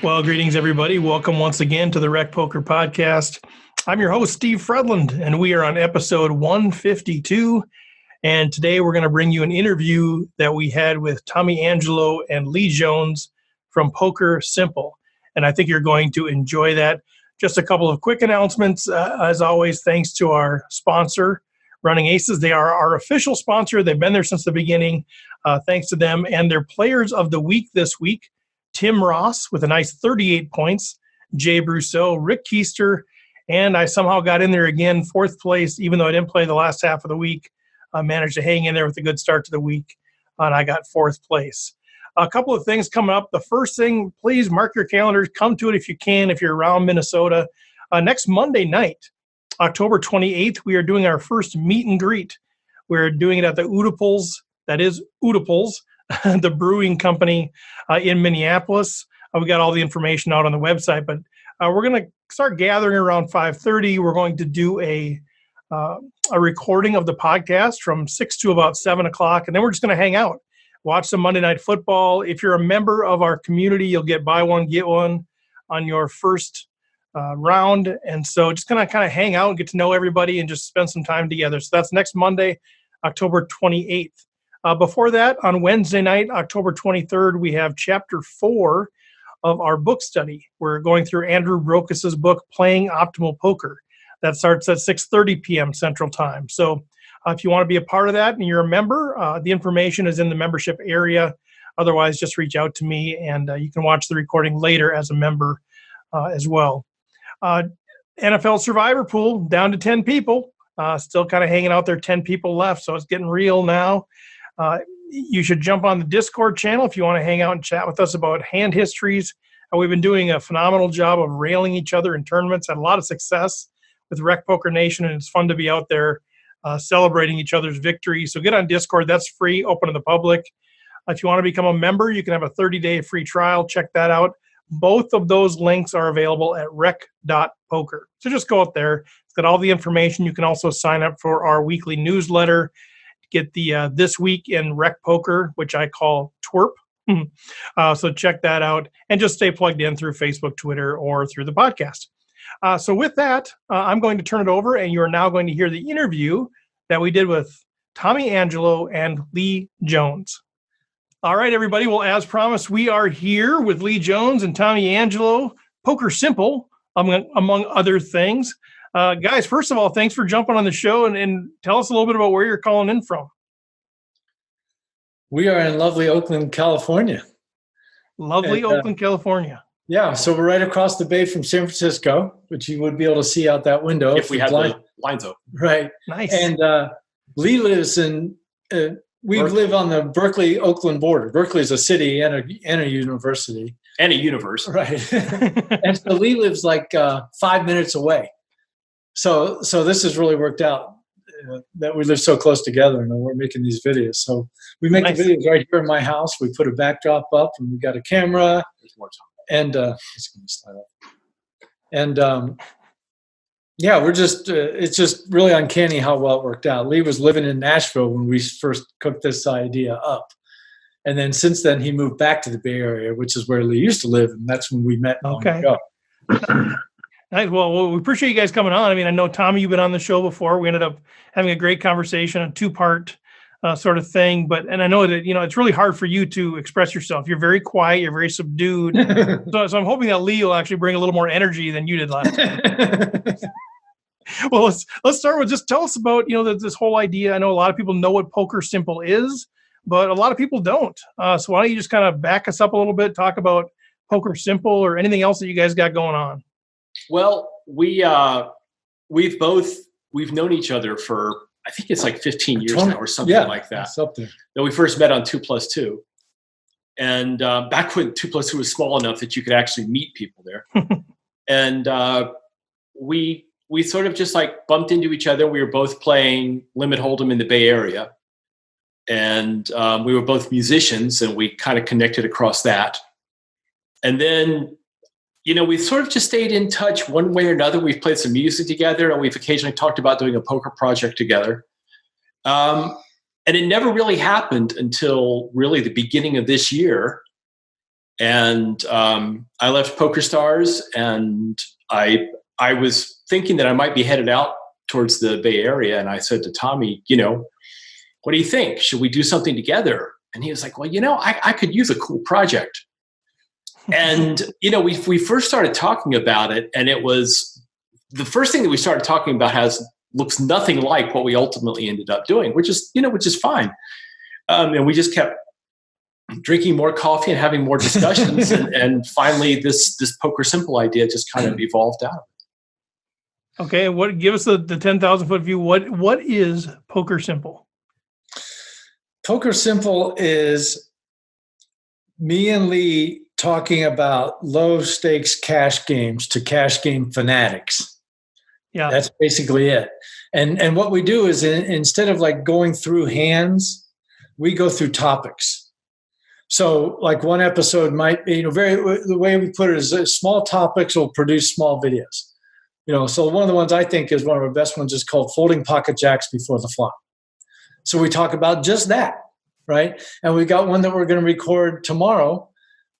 Well, greetings, everybody. Welcome once again to the Rec Poker Podcast. I'm your host, Steve Fredlund, and we are on episode 152. And today we're going to bring you an interview that we had with Tommy Angelo and Lee Jones from PokerSimple. And I think you're going to enjoy that. Just a couple of quick announcements. As always, thanks to our sponsor, Running Aces. They are our official sponsor. They've been there since the beginning. Thanks to them. And their players of the week this week, Tim Ross with a nice 38 points, Jay Brousseau, Rick Keister, and I somehow got in there again, fourth place, even though I didn't play the last half of the week. I managed to hang in there with a good start to the week, and I got fourth place. A couple of things coming up. The first thing, please mark your calendars. Come to it if you can, if you're around Minnesota. Next Monday night, October 28th, we are doing our first meet and greet. We're doing it at the Oedipals, that is Oedipals, the brewing company in Minneapolis. We got all the information out on the website, but we're going to start gathering around 5:30. We're going to do a recording of the podcast from 6 to about 7 o'clock, and then we're just going to hang out, watch some Monday Night Football. If you're a member of our community, you'll get buy one, get one on your first round. And so just going to kind of hang out and get to know everybody and just spend some time together. So that's next Monday, October 28th. Before that, on Wednesday night, October 23rd, we have Chapter 4 of our book study. We're going through Andrew Brokos's book, Playing Optimal Poker. That starts at 6:30 p.m. Central Time. So if you want to be a part of that and you're a member, the information is in the membership area. Otherwise, just reach out to me, and you can watch the recording later as a member as well. NFL Survivor Pool, down to 10 people. Still kind of hanging out there, 10 people left, so it's getting real now. You should jump on the Discord channel if you want to hang out and chat with us about hand histories. We've been doing a phenomenal job of railing each other in tournaments. Had a lot of success with Rec Poker Nation, and it's fun to be out there celebrating each other's victories. So get on Discord. That's free, open to the public. If you want to become a member, you can have a 30-day free trial. Check that out. Both of those links are available at rec.poker. So just go out there. It's got all the information. You can also sign up for our weekly newsletter. Get the This Week in Rec Poker, which I call TWERP. So check that out and just stay plugged in through Facebook, Twitter, or through the podcast. So with that, I'm going to turn it over, and you are now going to hear the interview that we did with Tommy Angelo and Lee Jones. All right, everybody. Well, as promised, we are here with Lee Jones and Tommy Angelo, PokerSimple, among other things. Guys, first of all, thanks for jumping on the show, and tell us a little bit about where you're calling in from. We are in lovely Oakland, California. Oakland, California. Yeah, so we're right across the bay from San Francisco, which you would be able to see out that window. If we had the lines open. Right. Nice. And Lee lives in, we live on the Berkeley-Oakland border. Berkeley is a city and a university. And a universe. Right. And so Lee lives like 5 minutes away. So this has really worked out that we live so close together and we're making these videos. So we make the videos right here in my house. We put a backdrop up and we got a camera. There's more time. And it's going to slide up. And yeah, we're just it's just really uncanny how well it worked out. Lee was living in Nashville when we first cooked this idea up. And then since then, he moved back to the Bay Area, which is where Lee used to live. And that's when we met. Okay. Nice. Well, we appreciate you guys coming on. I mean, I know, Tommy, you've been on the show before. We ended up having a great conversation, a two-part sort of thing. And I know that, it's really hard for you to express yourself. You're very quiet. You're very subdued. so I'm hoping that Lee will actually bring a little more energy than you did last time. Well, let's start with just tell us about, this whole idea. I know a lot of people know what PokerSimple is, but a lot of people don't. So why don't you just kind of back us up a little bit, talk about PokerSimple or anything else that you guys got going on? Well, we've known each other for, I think it's like 15 years now or something like that. Something. Then we first met on 2+2. And back when 2+2 was small enough that you could actually meet people there. And we sort of just like bumped into each other. We were both playing Limit Hold'em in the Bay Area. And we were both musicians, and we kind of connected across that. And then we sort of just stayed in touch one way or another. We've played some music together, and we've occasionally talked about doing a poker project together. And it never really happened until really the beginning of this year. And I left PokerStars, and I was thinking that I might be headed out towards the Bay Area. And I said to Tommy, what do you think? Should we do something together? And he was like, well, I could use a cool project. And, we first started talking about it, and it was the first thing that we started talking about looks nothing like what we ultimately ended up doing, which is fine. And we just kept drinking more coffee and having more discussions. and finally this PokerSimple idea just kind of evolved out. Okay. Give us the 10,000 foot view. What is PokerSimple? PokerSimple is me and Lee talking about low stakes cash games to cash game fanatics. Yeah. That's basically it. And what we do is instead of like going through hands, we go through topics. So like one episode might be, the way we put it is small topics will produce small videos. So one of the ones I think is one of our best ones is called Folding Pocket Jacks Before the Flop. So we talk about just that, right? And we got one that we're going to record tomorrow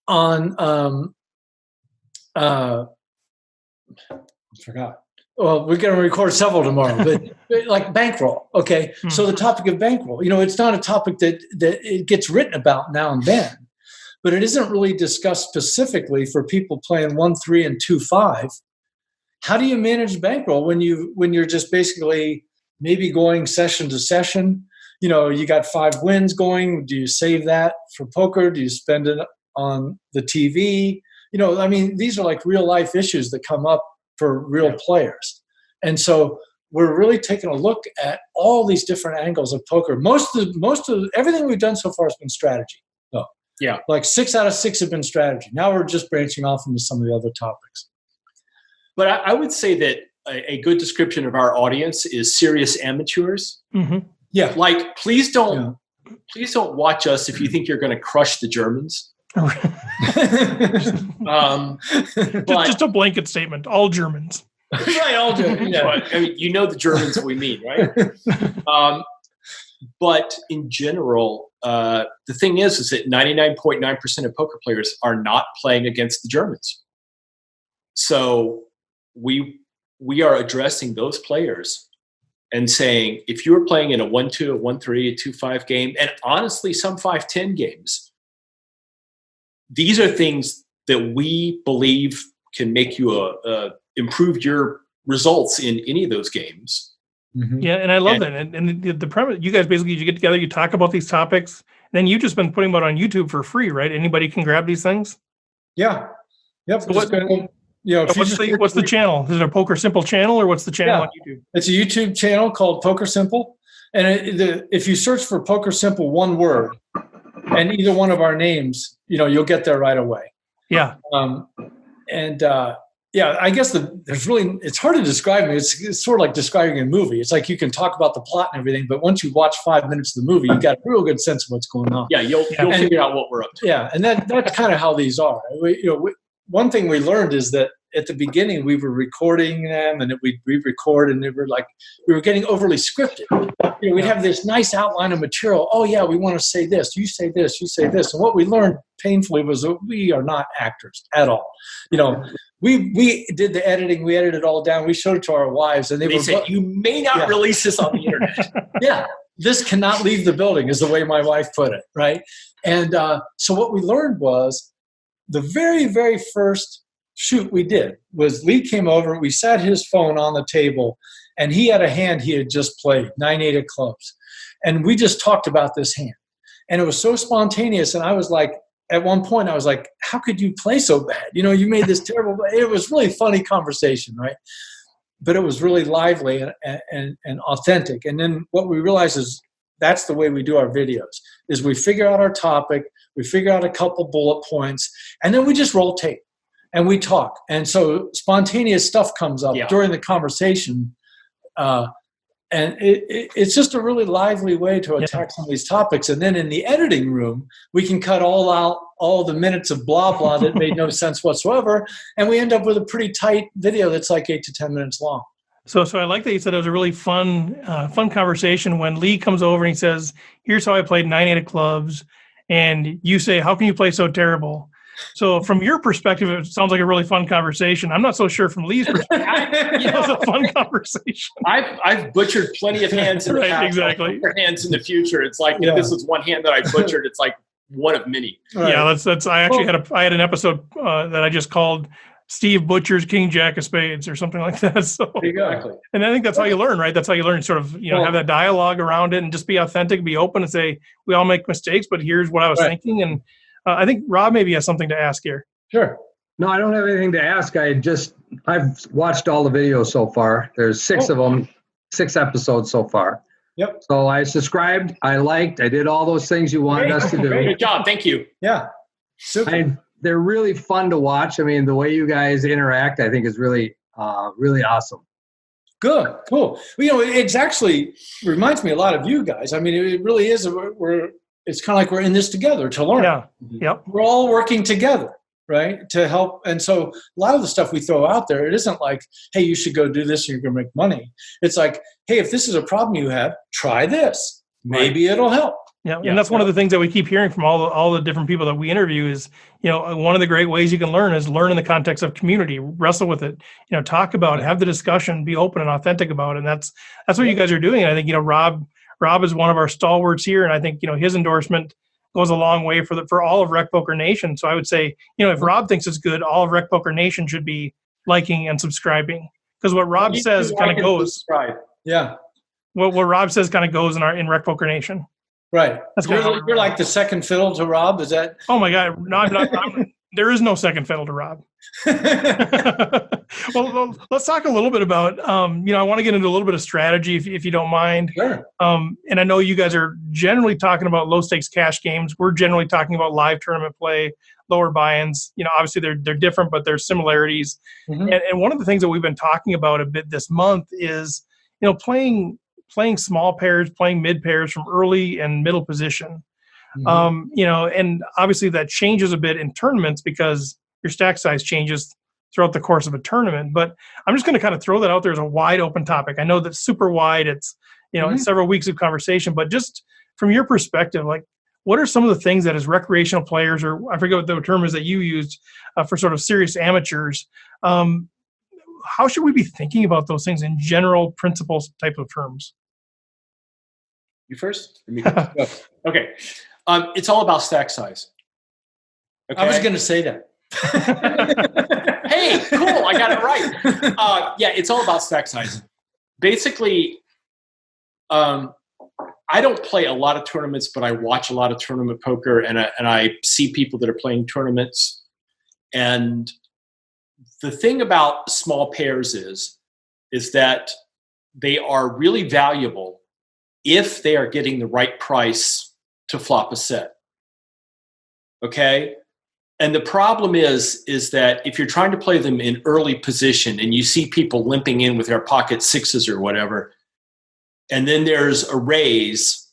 on, I forgot. Well, we're going to record several tomorrow, but like bankroll. Okay. Mm-hmm. So the topic of bankroll, it's not a topic that it gets written about now and then, but it isn't really discussed specifically for people playing 1-3 and 2-5. How do you manage bankroll when you're just basically maybe going session to session? You got 5 wins going. Do you save that for poker? Do you spend it on the TV? These are like real life issues that come up for real players. And so we're really taking a look at all these different angles of poker. Most of everything we've done so far has been strategy. No. Yeah. Like 6 out of 6 have been strategy. Now we're just branching off into some of the other topics. But I would say that a good description of our audience is serious amateurs. Mm-hmm. Yeah. Like, please don't watch us if you think you're going to crush the Germans. But just a blanket statement, all Germans. Right, all Germans. Yeah. But, the Germans we mean, right? But in general, the thing is that 99.9% of poker players are not playing against the Germans. So we are addressing those players and saying, if you are playing in a 1-2, a 1-3, a 2-5 game, and honestly, some 5-10 games, these are things that we believe can make you improve your results in any of those games. Mm-hmm. Yeah, and I love that. And the premise, you guys basically, you get together, you talk about these topics, then you've just been putting them out on YouTube for free, right? Anybody can grab these things? Yeah. Yep. So what's the channel? Is it a PokerSimple channel, or what's the channel on YouTube? It's a YouTube channel called PokerSimple. And if you search for PokerSimple, one word, and either one of our names, you'll get there right away. Yeah. I guess it's hard to describe it. It's sort of like describing a movie. It's like you can talk about the plot and everything, but once you watch 5 minutes of the movie, you got a real good sense of what's going on. Yeah, you'll figure out what we're up to. Yeah, and that's kind of how these are. One thing we learned is that at the beginning we were recording them, and we'd re-record, and they were like we were getting overly scripted. We'd have this nice outline of material. Oh yeah, we want to say this. You say this. You say this. And what we learned painfully was that we are not actors at all. We did the editing. We edited it all down. We showed it to our wives, and they said, "You may not release this on the internet." Yeah, this cannot leave the building, is the way my wife put it. Right. And so what we learned was the very, very first shoot we did was Lee came over. We sat his phone on the table, and he had a hand he had just played, 9-8 of clubs, and we just talked about this hand, and it was so spontaneous. And I was like, at one point, I was like, how could you play so bad? You made this terrible. It was really funny conversation, right? But it was really lively and authentic. And then what we realized is that's the way we do our videos, is we figure out our topic, we figure out a couple bullet points, and then we just roll tape and we talk. And so spontaneous stuff comes up during the conversation. And it's just a really lively way to attack some of these topics. And then in the editing room, we can cut all the minutes of blah, blah that made no sense whatsoever. And we end up with a pretty tight video that's like 8 to 10 minutes long. So I like that you said it was a really fun conversation when Lee comes over and he says, here's how I played 9-8 of clubs. And you say, how can you play so terrible? So from your perspective, it sounds like a really fun conversation. I'm not so sure from Lee's perspective. It's a fun conversation. I've butchered plenty of hands in the past. Exactly. Hands in the future. It's like if this was one hand that I butchered, it's like one of many. Right. Yeah, that's. I actually had an episode that I just called Steve Butcher's King Jack of Spades or something like that. So exactly. And I think that's how you learn, right? That's how you learn, sort of, have that dialogue around it and just be authentic, be open, and say we all make mistakes, but here's what I was thinking. And I think Rob maybe has something to ask here. Sure. No, I don't have anything to ask. I've watched all the videos so far. There's 6 of them, 6 episodes so far. Yep. So I subscribed, I liked, I did all those things you wanted us to do. Good job. Thank you. Yeah. Super. They're really fun to watch. I mean, the way you guys interact, I think is really, really awesome. Good. Cool. Well, it's actually reminds me a lot of you guys. I mean, it really is. It's kind of like we're in this together to learn. Yeah. Yep. We're all working together, right, to help. And so a lot of the stuff we throw out there, it isn't like, hey, you should go do this and you're going to make money. It's like, hey, if this is a problem you have, try this. Maybe it'll help. Yeah, and that's one of the things that we keep hearing from all the different people that we interview is, one of the great ways you can learn is learn in the context of community, wrestle with it, talk about it, have the discussion, be open and authentic about it. And that's what you guys are doing. And I think, Rob is one of our stalwarts here. And I think, his endorsement goes a long way for all of Rec Poker Nation. So I would say, if Rob thinks it's good, all of Rec Poker Nation should be liking and subscribing. Because what Rob says kind of goes. Subscribe. Yeah. What Rob says kind of goes in Rec Poker Nation. Right. You're like the second fiddle to Rob. Is that? Oh my God! No, I'm not. There is no second fiddle to Rob. Well, let's talk a little bit about. I want to get into a little bit of strategy, if you don't mind. Sure. And I know you guys are generally talking about low stakes cash games. We're generally talking about live tournament play, lower buy-ins. Obviously they're different, but there's similarities. Mm-hmm. And one of the things that we've been talking about a bit this month is, playing small pairs, playing mid pairs from early and middle position. Mm-hmm. And obviously that changes a bit in tournaments because your stack size changes throughout the course of a tournament. But I'm just going to kind of throw that out there as a wide open topic. I know that's super wide. It's, it's several weeks of conversation, but just from your perspective, like what are some of the things that as recreational players, or I forget what the term is that you used for sort of serious amateurs, how should we be thinking about those things in general principles type of terms? You first? Okay. It's all about stack size. Okay? I was going to say that. Hey, cool. I got it right. It's all about stack size. Basically, I don't play a lot of tournaments, but I watch a lot of tournament poker, and I see people that are playing tournaments. And the thing about small pairs is that they are really valuable if they are getting the right price to flop a set. Okay? And the problem is that if you're trying to play them in early position and you see people limping in with their pocket sixes or whatever, and then there's a raise,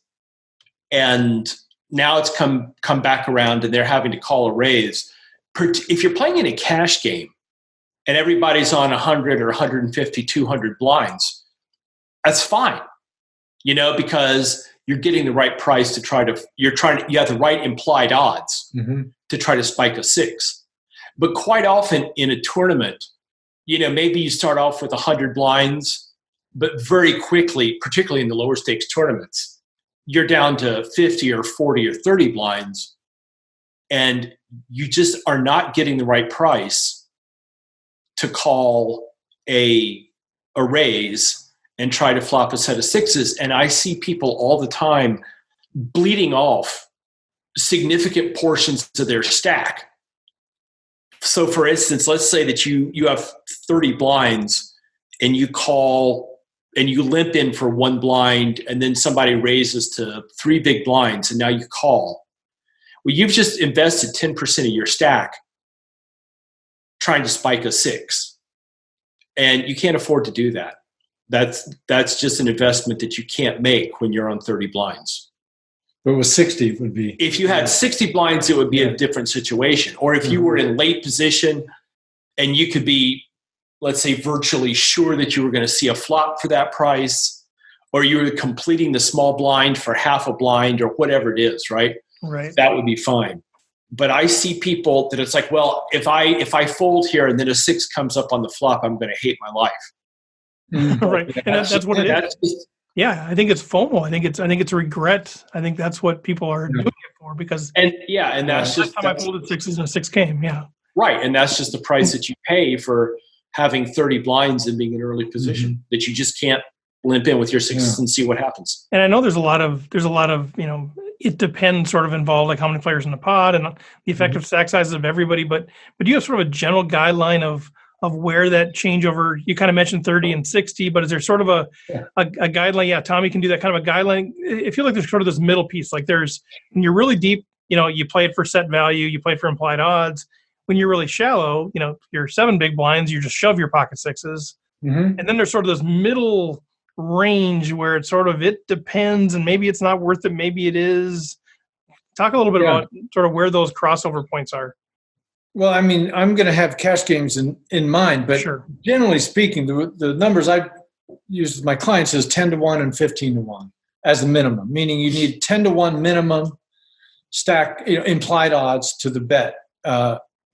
and now it's come back around and they're having to call a raise. If you're playing in a cash game and everybody's on 100 or 150, 200 blinds, that's fine. Because you're getting the right price you have the right implied odds to try to spike a 6. But quite often in a tournament, maybe you start off with 100 blinds, but very quickly, particularly in the lower stakes tournaments, you're down to 50 or 40 or 30 blinds, and you just are not getting the right price to call a raise and try to flop a set of sixes. And I see people all the time bleeding off significant portions of their stack. So for instance, let's say that you have 30 blinds and you call and you limp in for 1 blind, and then somebody raises to 3 big blinds, and now you call. Well, you've just invested 10% of your stack trying to spike a 6. And you can't afford to do that. That's just an investment that you can't make when you're on 30 blinds. But with 60 it would be. If you had 60 blinds, it would be a different situation. Or if you were in late position and you could be, let's say, virtually sure that you were going to see a flop for that price, or you were completing the small blind for half a blind or whatever it is, right? Right. That would be fine. But I see people that it's like, well, if I fold here and then a 6 comes up on the flop, I'm going to hate my life. Right, and that's what it is. Yeah, I think it's FOMO. I think it's regret. I think that's what people are doing it for because that's just time I folded 6s and a 6 came. Yeah, right, and that's just the price that you pay for having 30 blinds and being in early position that you just can't limp in with your 6s and see what happens. And I know there's a lot of it depends sort of involved, like how many players in the pod and the effective stack sizes of everybody. But do you have sort of a general guideline of where that changeover? You kind of mentioned 30 and 60, but is there sort of a guideline? Yeah, Tommy can do that kind of a guideline. I feel like there's sort of this middle piece. Like when you're really deep, you play it for set value, you play it for implied odds. When you're really shallow, you're 7 big blinds, you just shove your pocket 6s. And then there's sort of this middle range where it's sort of, it depends, and maybe it's not worth it, maybe it is. Talk a little bit about sort of where those crossover points are. Well, I mean, I'm going to have cash games in mind, but generally speaking, the numbers I use with my clients is 10-1 and 15-1 as the minimum, meaning you need 10-1 minimum stack, implied odds to the bet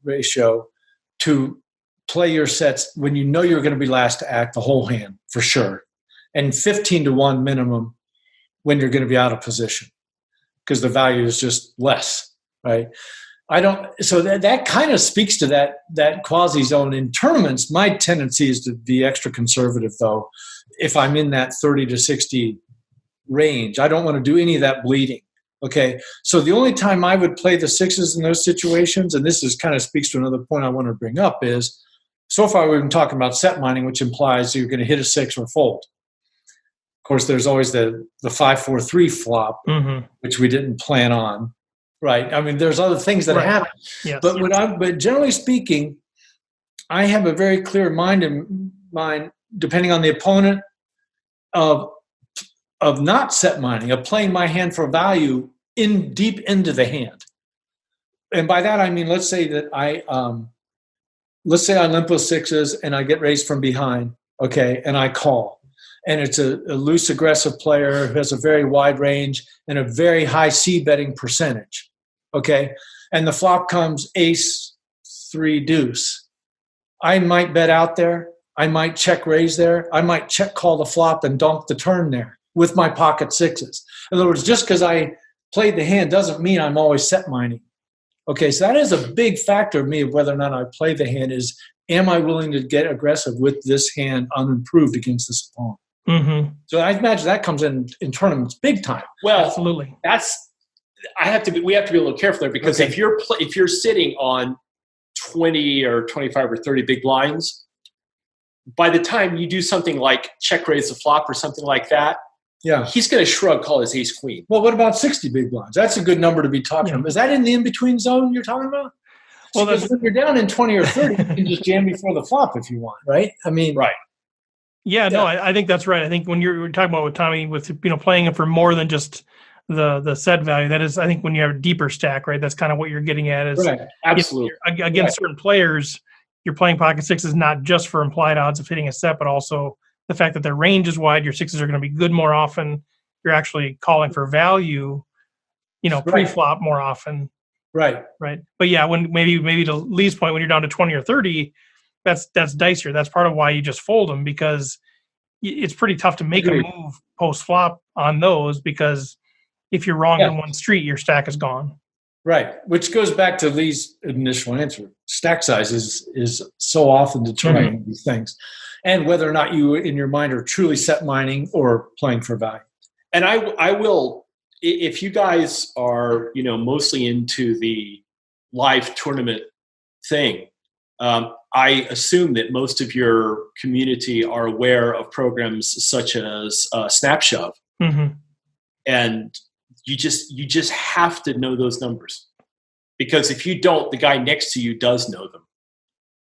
ratio to play your sets when you're going to be last to act the whole hand for sure. And 15-1 minimum when you're going to be out of position because the value is just less, right? So that kind of speaks to that quasi zone. In tournaments, my tendency is to be extra conservative though. If I'm in that 30 to 60 range, I don't want to do any of that bleeding. Okay. So the only time I would play the 6s in those situations, and this is kind of speaks to another point I want to bring up, is so far we've been talking about set mining, which implies you're going to hit a 6 or fold. Of course, there's always the 5-4-3 flop, which we didn't plan on, right? I mean, there's other things that happen. Yes. But generally speaking, I have a very clear mind, depending on the opponent, of not set mining, of playing my hand for value deep into the hand. And by that I mean, let's say I limp with 6s and I get raised from behind, okay, and I call. And it's a loose, aggressive player who has a very wide range and a very high C-betting percentage, okay? And the flop comes ace, 3, deuce. I might bet out there. I might check raise there. I might check call the flop and donk the turn there with my pocket 6s. In other words, just because I played the hand doesn't mean I'm always set mining. Okay, so that is a big factor of me of whether or not I play the hand is, am I willing to get aggressive with this hand unimproved against this opponent? So I imagine that comes in tournaments big time. Well, absolutely. We have to be a little careful there because if you're sitting on 20 or 25 or 30 big blinds, by the time you do something like check raise the flop or something like that, he's going to shrug, call his ace queen. Well, what about 60 big blinds? That's a good number to be talking about. Is that in the in-between zone you're talking about? Well, because when you're down in 20 or 30, you can just jam before the flop if you want, right? I mean, right. Yeah, no, I think that's right. I think when you're talking about with Tommy, with playing it for more than just the set value, that is, I think when you have a deeper stack, right, that's kind of what you're getting at. Is right, absolutely. Against certain players, you're playing pocket 6s not just for implied odds of hitting a set, but also the fact that their range is wide. Your 6s are going to be good more often. You're actually calling for value, pre-flop more often. Right. But yeah, when maybe to Lee's point, when you're down to 20 or 30. That's dicier. That's part of why you just fold them, because it's pretty tough to make a move post flop on those, because if you're wrong in one street, your stack is gone. Right, which goes back to Lee's initial answer. Stack size is so often determining these things, and whether or not you in your mind are truly set mining or playing for value. And I will, if you guys are mostly into the live tournament thing. I assume that most of your community are aware of programs such as Snapshove, and you just have to know those numbers, because if you don't, the guy next to you does know them,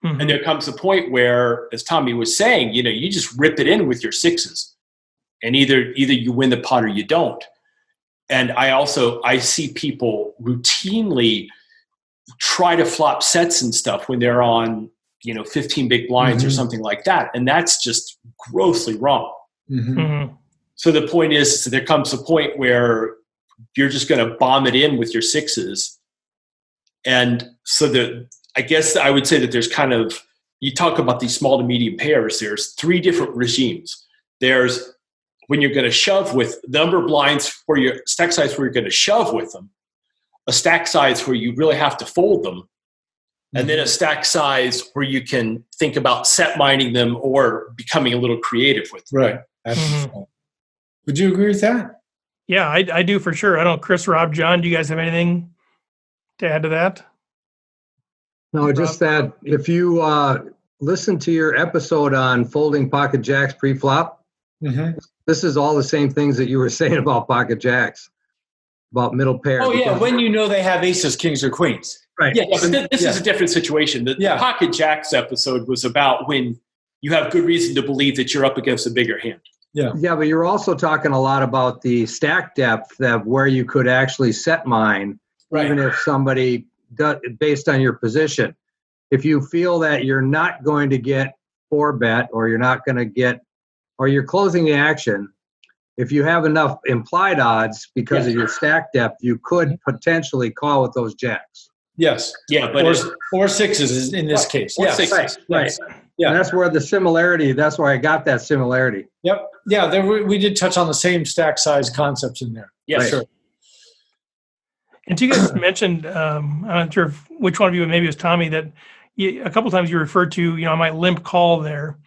and there comes a point where, as Tommy was saying, you just rip it in with your 6s, and either you win the pot or you don't. And I see people routinely try to flop sets and stuff when they're on 15 big blinds or something like that, and that's just grossly wrong. So the point is, there comes a point where you're just going to bomb it in with your 6s, And so I guess I would say that there's kind of, you talk about these small to medium pairs, there's 3 different regimes. There's when you're going to shove with number of blinds for your stack size where you're going to shove with them, a stack size where you really have to fold them, and then a stack size where you can think about set mining them or becoming a little creative with them. Right. Would you agree with that? Yeah, I do for sure. I don't know, Chris, Rob, John, do you guys have anything to add to that? No, just that if you listen to your episode on folding pocket jacks pre-flop, this is all the same things that you were saying about pocket jacks, about middle pair. Oh, yeah, when you know they have aces, kings, or queens. Right. Yeah, but this is a different situation. The pocket jacks episode was about when you have good reason to believe that you're up against a bigger hand. Yeah. Yeah, but you're also talking a lot about the stack depth that where you could actually set mine, even if somebody does, based on your position. If you feel that you're not going to get 4-bet or you're not going to get, or you're closing the action, if you have enough implied odds because of your stack depth, you could potentially call with those jacks. Yes. Yeah, but or sixes in this case. Or Yes. sixes. Right. Yeah. And that's where the similarity, that's where I got that similarity. Yep. Yeah, we did touch on the same stack size concepts in there. Yes, sure. And you guys mentioned, I'm not sure which one of you, maybe it was Tommy, that a couple of times you referred to, I might limp call there.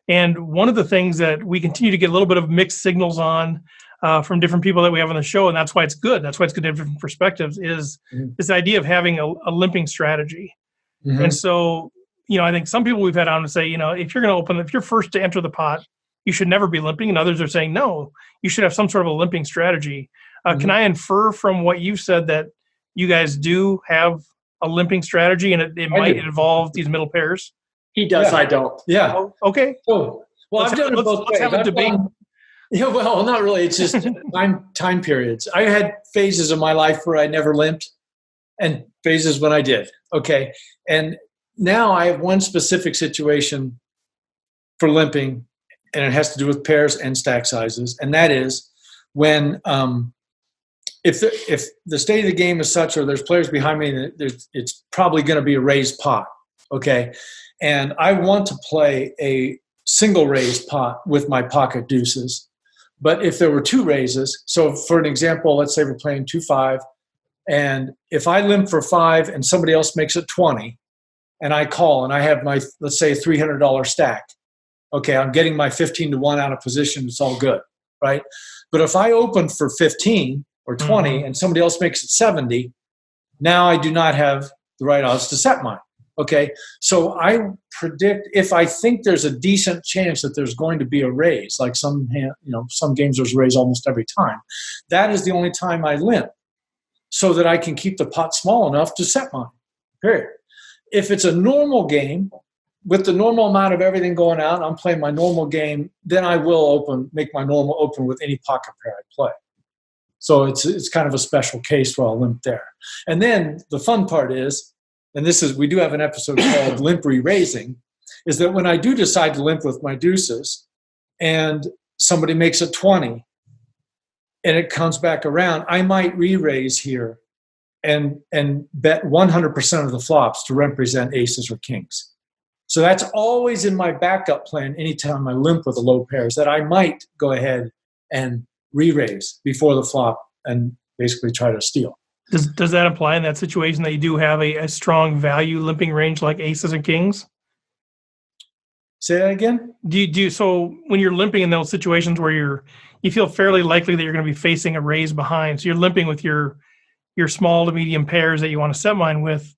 And one of the things that we continue to get a little bit of mixed signals on from different people that we have on the show, and that's why it's good. That's why it's good to have different perspectives, is this idea of having a limping strategy. And so, I think some people we've had on to say, if you're first to enter the pot, you should never be limping. And others are saying, no, you should have some sort of a limping strategy. Can I infer from what you said that you guys do have a limping strategy and it might involve these middle pairs? He does, I don't. Yeah. Oh, okay. Oh, well, I've done it both ways. Let's have a debate. Yeah, well, not really. It's just time periods. I had phases of my life where I never limped and phases when I did. Okay. And now I have one specific situation for limping, and it has to do with pairs and stack sizes. And that is when if the state of the game is such, or there's players behind me, it's probably going to be a raised pot. Okay. And I want to play a single raised pot with my pocket deuces. But if there were 2 raises, so for an example, let's say we're playing 2-5, and if I limp for 5 and somebody else makes it 20, and I call and I have my, let's say, $300 stack, okay, I'm getting my 15-1 out of position, it's all good, right? But if I open for 15 or 20 and somebody else makes it 70, now I do not have the right odds to set mine. Okay, so I predict if I think there's a decent chance that there's going to be a raise, like some games there's a raise almost every time. That is the only time I limp, so that I can keep the pot small enough to set mine. Period. If it's a normal game with the normal amount of everything going out, I'm playing my normal game, then I will make my normal open with any pocket pair I play. So it's kind of a special case where I'll limp there. And then the fun part is, and we do have an episode called Limp Re-Raising, is that when I do decide to limp with my deuces and somebody makes it 20 and it comes back around, I might re-raise here and bet 100% of the flops to represent aces or kings. So that's always in my backup plan anytime I limp with a low pairs, that I might go ahead and re-raise before the flop and basically try to steal. Does that imply in that situation that you do have a strong value limping range like aces and kings? Say that again? So when you're limping in those situations where you feel fairly likely that you're going to be facing a raise behind, so you're limping with your small to medium pairs that you want to set mine with,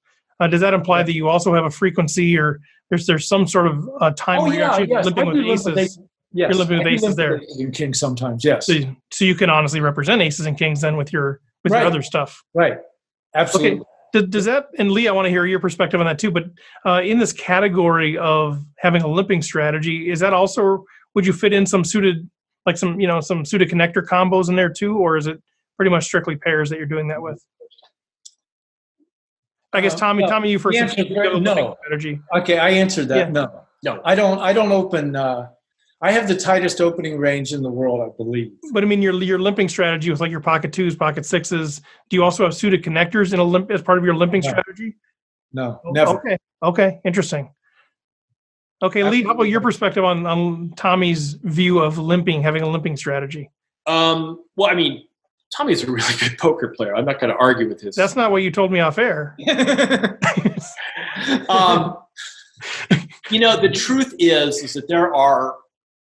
does that imply that you also have a frequency, or there's some sort of time where you're actually limping with aces? Yes, you're limping with aces there. Aces and kings sometimes, yes. So you can honestly represent aces and kings then with your other stuff. Right. Absolutely. Okay. Does that, and Lee, I want to hear your perspective on that too, but in this category of having a limping strategy, is that also, would you fit in some suited, like some suited connector combos in there too, or is it pretty much strictly pairs that you're doing that with? I guess Tommy, you first. No. Strategy. Okay, I answered that. Yeah. No. I don't open I have the tightest opening range in the world, I believe. But I mean, your limping strategy with like your pocket twos, pocket sixes. Do you also have suited connectors in as part of your limping strategy? No, never. Okay, interesting. Okay, Lee, how about your perspective on Tommy's view of limping, having a limping strategy? Well, I mean, Tommy's a really good poker player. I'm not going to argue with his. That's not what you told me off air. You know, the truth is that there are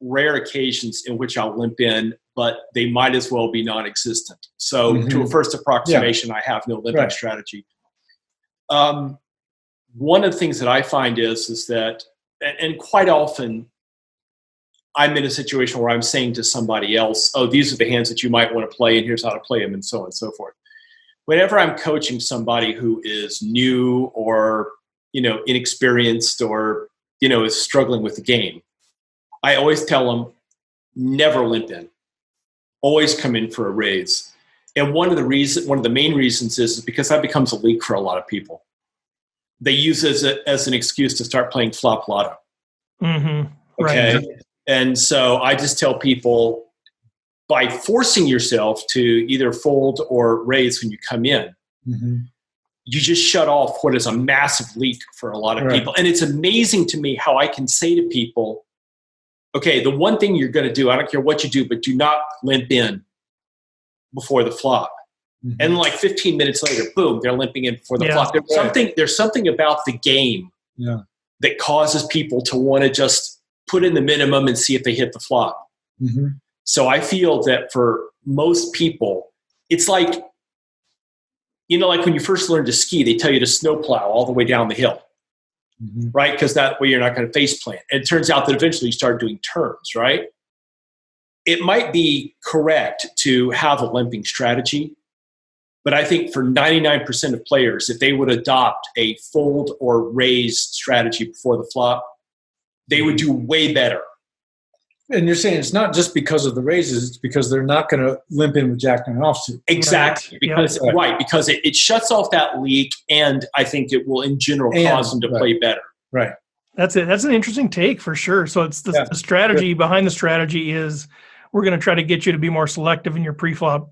rare occasions in which I'll limp in, but they might as well be non-existent. So to a first approximation, I have no limping strategy. One of the things that I find is that, and quite often I'm in a situation where I'm saying to somebody else, oh, these are the hands that you might want to play, and here's how to play them, and so on and so forth. Whenever I'm coaching somebody who is new or, inexperienced or, is struggling with the game, I always tell them, never limp in. Always come in for a raise. And one of the main reasons is because that becomes a leak for a lot of people. They use it as an excuse to start playing flop lotto. Mm-hmm. Okay. Right. And so I just tell people, by forcing yourself to either fold or raise when you come in, you just shut off what is a massive leak for a lot of people. And it's amazing to me how I can say to people, okay, the one thing you're going to do, I don't care what you do, but do not limp in before the flop. And like 15 minutes later, boom, they're limping in before the flop. There's something about the game that causes people to want to just put in the minimum and see if they hit the flop. So I feel that for most people, it's like, like when you first learn to ski, they tell you to snowplow all the way down the hill, right? Because that way you're not going to face plant. And it turns out that eventually you start doing turns, right? It might be correct to have a limping strategy, but I think for 99% of players, if they would adopt a fold or raise strategy before the flop, they would do way better. And you're saying it's not just because of the raises, it's because they're not going to limp in with Jack 9 offsuit. Exactly. Because it shuts off that leak, and I think it will in general cause them to play better. Right. That's it. That's an interesting take for sure. So it's the strategy behind the strategy is we're going to try to get you to be more selective in your pre-flop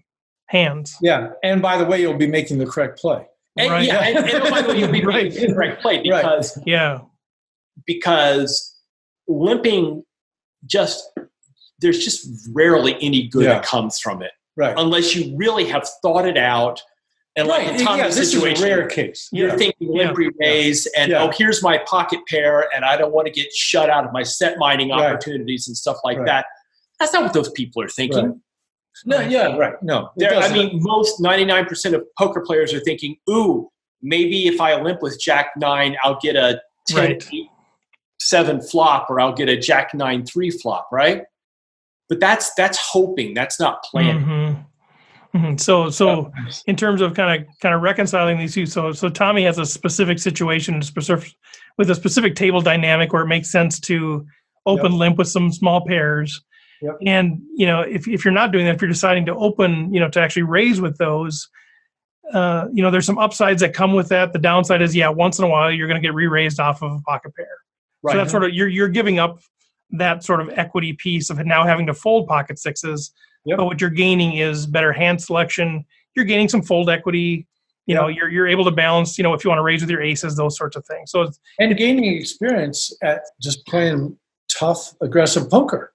hands. Yeah. And by the way, you'll be making the correct play. And, and by the way, you'll be making the correct play because limping there's just rarely any good that comes from it. Right. Unless you really have thought it out. And like in Tommy's situation, is a rare case. You're thinking limp raise and here's my pocket pair and I don't want to get shut out of my set mining opportunities and stuff like that. That's not what those people are thinking. Right. No, No. Most 99% of poker players are thinking, ooh, maybe if I limp with Jack 9, I'll get a 10-8-7 flop, or I'll get a Jack 9-3 flop, right? But that's hoping. That's not planning. So in terms of kind of reconciling these two, so Tommy has a specific situation with a specific table dynamic where it makes sense to open limp with some small pairs. Yep. And, if you're not doing that, if you're deciding to open, to actually raise with those, there's some upsides that come with that. The downside is, once in a while, you're going to get re-raised off of a pocket pair. Right. So that's sort of, you're giving up that sort of equity piece of now having to fold pocket sixes. Yep. But what you're gaining is better hand selection. You're gaining some fold equity. You're able to balance, if you want to raise with your aces, those sorts of things. So gaining experience at just playing tough, aggressive poker.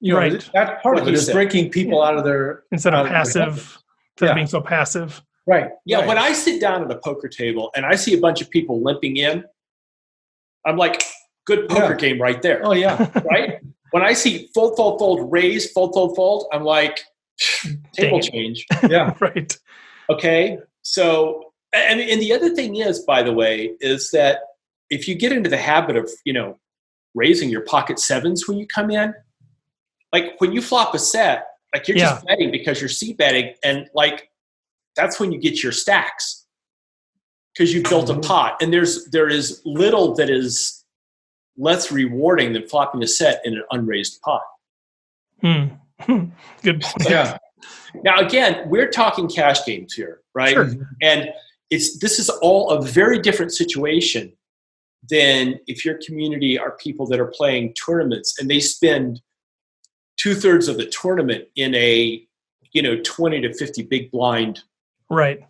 That part of it is breaking people out of their instead of passive, instead of being so passive. Right. Yeah. Right. When I sit down at a poker table and I see a bunch of people limping in, I'm like, good poker game right there. Oh yeah. Right. When I see fold, raise, fold, I'm like, table change. Yeah. Right. Okay. So, and the other thing is, by the way, is that if you get into the habit of, raising your pocket sevens when you come in, like when you flop a set, like you're just betting because you're c-betting, and like that's when you get your stacks because you've built a pot, and there is little that is less rewarding than flopping a set in an unraised pot. Good point. Yeah. Now again, we're talking cash games here, right? Sure. And this is all a very different situation than if your community are people that are playing tournaments and they spend 2/3 of the tournament in a 20 to 50 big blind Right.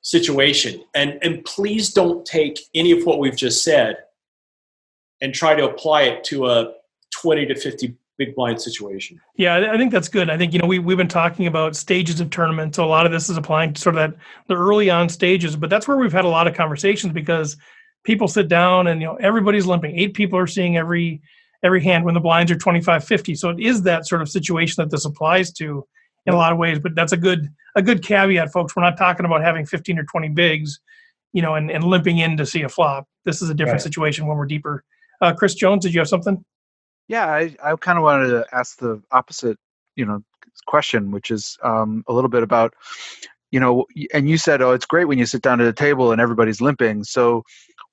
situation. And please don't take any of what we've just said and try to apply it to a 20 to 50 big blind situation. Yeah, I think that's good. I think, we've been talking about stages of tournament. So a lot of this is applying to sort of the early on stages, but that's where we've had a lot of conversations because people sit down and, everybody's limping. 8 people are seeing every hand when the blinds are 25-50. So it is that sort of situation that this applies to in a lot of ways, but that's a good caveat, folks. We're not talking about having 15 or 20 bigs, and limping in to see a flop. This is a different situation when we're deeper. Chris Jones, did you have something? Yeah, I kind of wanted to ask the opposite, question, which is a little bit about, and you said, oh, it's great when you sit down at a table and everybody's limping. So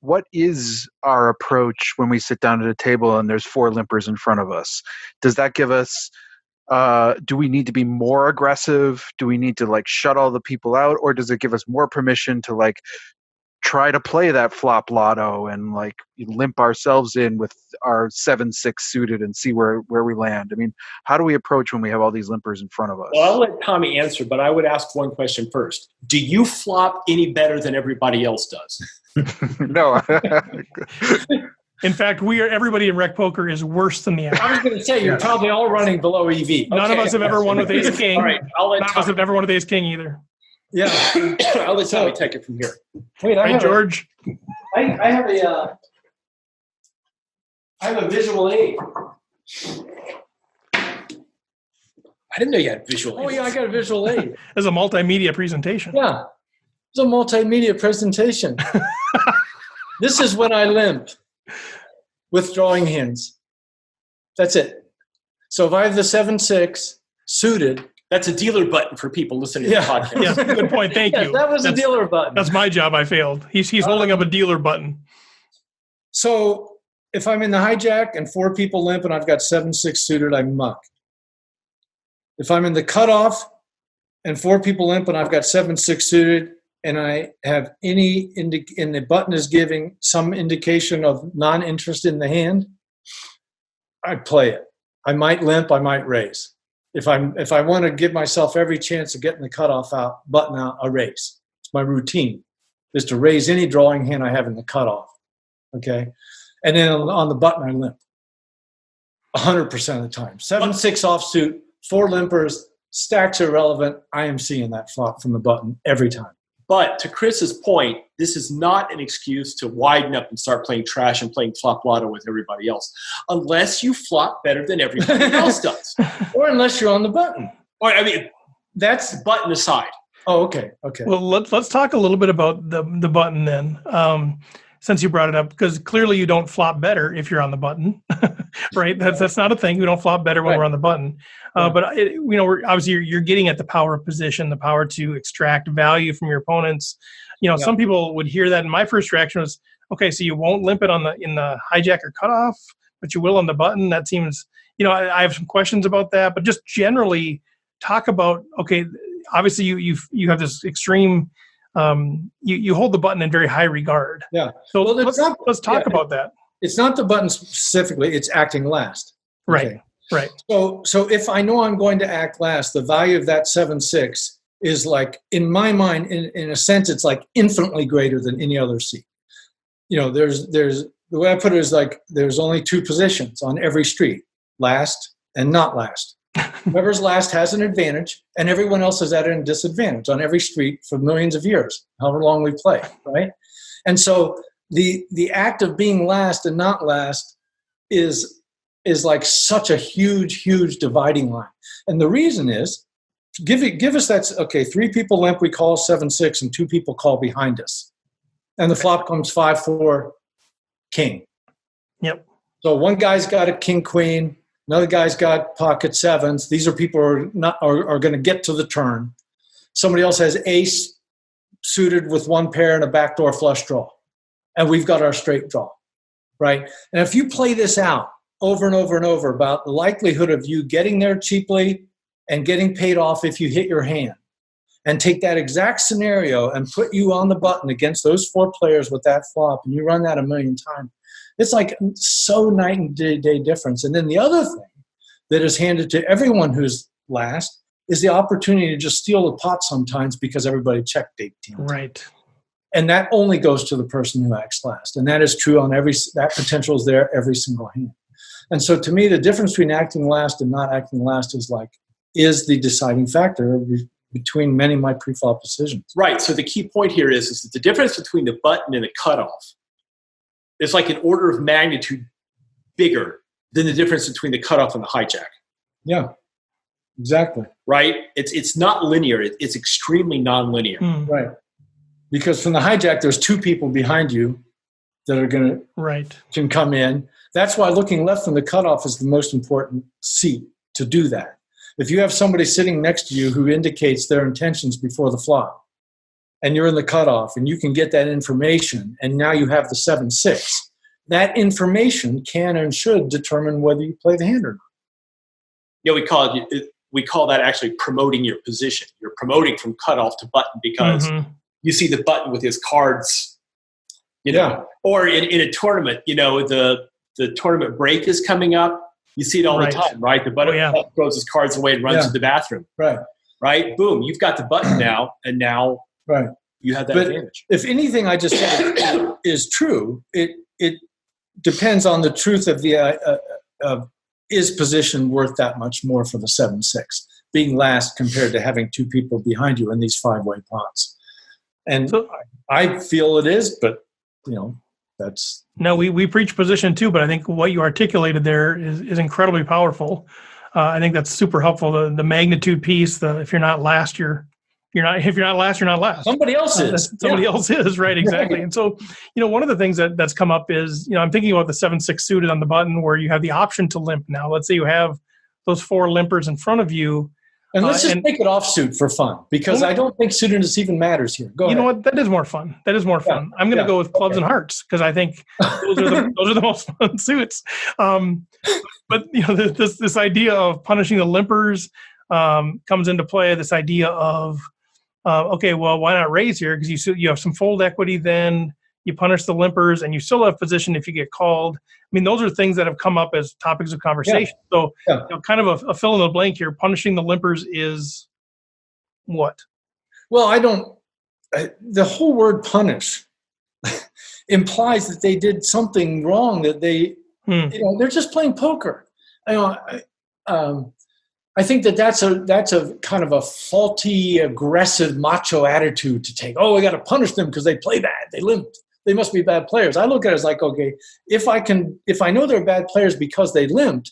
what is our approach when we sit down at a table and there's 4 limpers in front of us? Does that give us, do we need to be more aggressive? Do we need to shut all the people out? Or does it give us more permission to try to play that flop lotto and limp ourselves in with our 7-6 suited and see where we land? I mean, how do we approach when we have all these limpers in front of us? Well, I'll let Tommy answer, but I would ask one question first. Do you flop any better than everybody else does? No. In fact, everybody in Rec Poker is worse than the average. I was going to say, you're probably all running below EV. None of us have ever won with Ace King. All right, None of us have ever won with Ace King either. Yeah. I'll let Tommy take it from here. Wait, Right, George? I have a visual aid. I didn't know you had visual. Oh, yeah, I got a visual aid. It's a multimedia presentation. Yeah. It's a multimedia presentation. This is when I limp with drawing hands. That's it. So if I have the 7-6 suited. That's a dealer button for people listening to the podcast. Yeah, good point. Thank you. That was a dealer button. That's my job. I failed. He's holding up a dealer button. So if I'm in the hijack and 4 people limp and I've got 7-6 suited, I muck. If I'm in the cutoff and 4 people limp and I've got 7-6 suited and I have and the button is giving some indication of non-interest in the hand, I play it. I might limp, I might raise. If I want to give myself every chance of getting the cutoff button out, I raise. It's my routine, is to raise any drawing hand I have in the cutoff. Okay, and then on the button I limp. 100% of the time. 7-6 offsuit, 4 limpers, stacks irrelevant. I am seeing that flop from the button every time. But to Chris's point, this is not an excuse to widen up and start playing trash and playing flop lotto with everybody else, unless you flop better than everybody else does. Or unless you're on the button. Or that's the button aside. Oh, okay. Okay. Well, let's talk a little bit about the button then, since you brought it up, because clearly you don't flop better if you're on the button, right? That's not a thing. We don't flop better when we're on the button. But obviously you're getting at the power of position, the power to extract value from your opponents. Some people would hear that, and my first reaction was, okay, so you won't limp it in the hijack or cutoff, but you will on the button. That seems, I have some questions about that, but just generally talk about, okay, obviously you have this extreme, you hold the button in very high regard. Yeah. So let's talk about that. It's not the button specifically, it's acting last. Right. Okay. Right. So if I know I'm going to act last, the value of that 7-6 is in my mind, in a sense, it's infinitely greater than any other seat. There's the way I put it is there's only 2 positions on every street, last and not last. Whoever's last has an advantage, and everyone else is at a disadvantage on every street for millions of years, however long we play, right? And so the act of being last and not last is such a huge dividing line. And the reason is, give us that, okay, 3 people limp, we call 7-6, and 2 people call behind us. And the flop comes 5-4 king. Yep. So one guy's got a king-queen, another guy's got pocket 7s. These are people who are going to get to the turn. Somebody else has ace suited with 1 pair and a backdoor flush draw. And we've got our straight draw, right? And if you play this out over and over and over about the likelihood of you getting there cheaply and getting paid off if you hit your hand, and take that exact scenario and put you on the button against those 4 players with that flop, and you run that a million times, it's so night and day difference. And then the other thing that is handed to everyone who's last is the opportunity to just steal the pot sometimes because everybody checked 18. Right. And that only goes to the person who acts last. And that is true on that potential is there every single hand. And so to me, the difference between acting last and not acting last is the deciding factor between many of my pre-flop decisions. Right. So the key point here is that the difference between the button and the cutoff is like an order of magnitude bigger than the difference between the cutoff and the hijack. Yeah, exactly. Right? It's not linear. It's extremely non-linear. Right. Because from the hijack, there's two people behind you that are going to can come in. That's why looking left from the cutoff is the most important seat to do that. If you have somebody sitting next to you who indicates their intentions before the flop, and you're in the cutoff, and you can get that information, and now you have the 7-6, that information can and should determine whether you play the hand or not. Yeah, we call that actually promoting your position. You're promoting from cutoff to button because you see the button with his cards, you know, or in a tournament, you know, the tournament break is coming up. You see it all the time, right? The button throws his cards away and runs to the bathroom. Right? Boom, you've got the button now, and now you have that advantage. If anything I just said is true, it depends on the truth of the is position worth that much more for the 7-6, being last compared to having two people behind you in these 5-way pots. And so, I feel it is, but you know, that's no. We preach position too, but I think what you articulated there is incredibly powerful. I think that's super helpful. The magnitude piece. If you're not last, you're not. If you're not last, you're not last. Somebody else is. Somebody else is, right? Exactly. And so, you know, one of the things that's come up is, you know, I'm thinking about the 7-6 suited on the button where you have the option to limp. Now, let's say you have those 4 limpers in front of you. And let's just make it offsuit for fun, because I don't think suitedness even matters here. Go ahead. You know what? That is more fun. I'm going to go with clubs and hearts because I think those are the most fun suits. But you know, this idea of punishing the limpers comes into play. This idea of okay, well, why not raise here? Because you have some fold equity. Then you punish the limpers, and you still have position if you get called. I mean, those are things that have come up as topics of conversation. So, you know, kind of a fill in the blank here. Punishing the limpers is what? Well, the whole word punish implies that they did something wrong, that they, you know, they're just playing poker. I think that's a kind of a faulty, aggressive, macho attitude to take. Oh, we got to punish them because they play bad. They limped. They must be bad players. I look at it as like, okay, if I know they're bad players because they limped,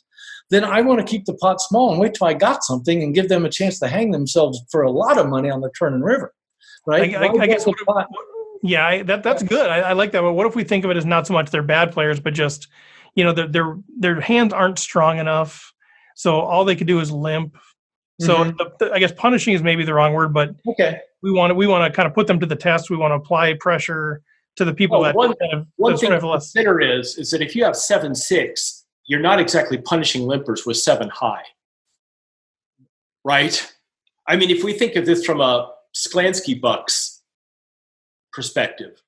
then I want to keep the pot small and wait till I got something and give them a chance to hang themselves for a lot of money on the turn and river, right? I guess. That's good. I like that. But what if we think of it as not so much they're bad players, but just, you know, their hands aren't strong enough, so all they could do is limp. So I guess punishing is maybe the wrong word, but we want to kind of put them to the test. We want to apply pressure to the people one thing to consider is that if you have 7-6, you're not exactly punishing limpers with 7 high, right? I mean, if we think of this from a Sklansky Bucks perspective,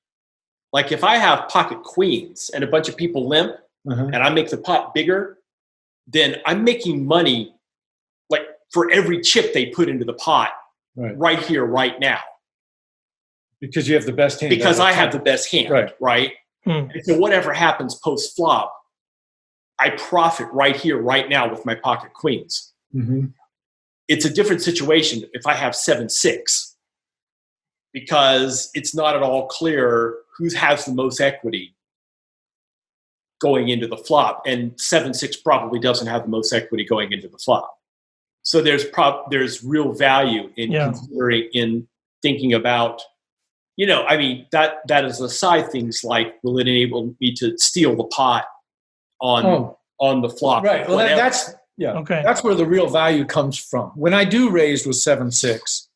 like if I have pocket queens and a bunch of people limp and I make the pot bigger, then I'm making money like for every chip they put into the pot right here, right now. Because you have the best hand. Because I have the best hand, right? And so whatever happens post-flop, I profit right here, right now with my pocket queens. It's a different situation if I have 7-6 because it's not at all clear who has the most equity going into the flop. And 7-6 probably doesn't have the most equity going into the flop. So there's real value in considering, in thinking about, you know, I mean, that is aside things like, will it enable me to steal the pot on the flop? Right. Well, that's where the real value comes from. When I do raise with 7-6,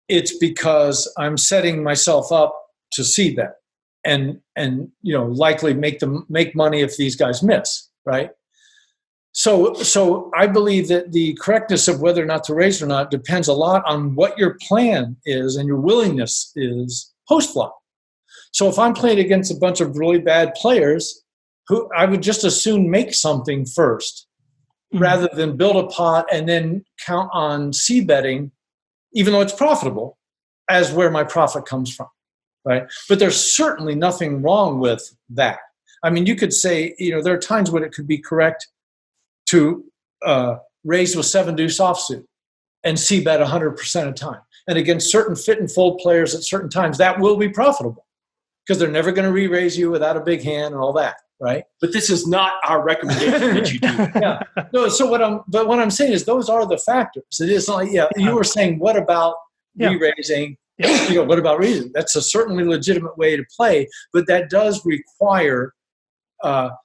it's because I'm setting myself up to see that, and you know, likely make money if these guys miss, right? So I believe that the correctness of whether or not to raise or not depends a lot on what your plan is and your willingness is post-flop. So if I'm playing against a bunch of really bad players who I would just as soon make something first rather than build a pot and then count on C betting, even though it's profitable, as where my profit comes from, right? But there's certainly nothing wrong with that. I mean, you could say, there are times when it could be correct to raise with 7-deuce offsuit and C bet 100% of the time. And against certain fit and fold players at certain times, that will be profitable because they're never going to re-raise you without a big hand and all that, right? But this is not our recommendation that you do. Yeah. No. So what I'm saying is those are the factors. It is like, you were saying, what about re-raising? Yeah. What about reason? That's a certainly legitimate way to play, but that does require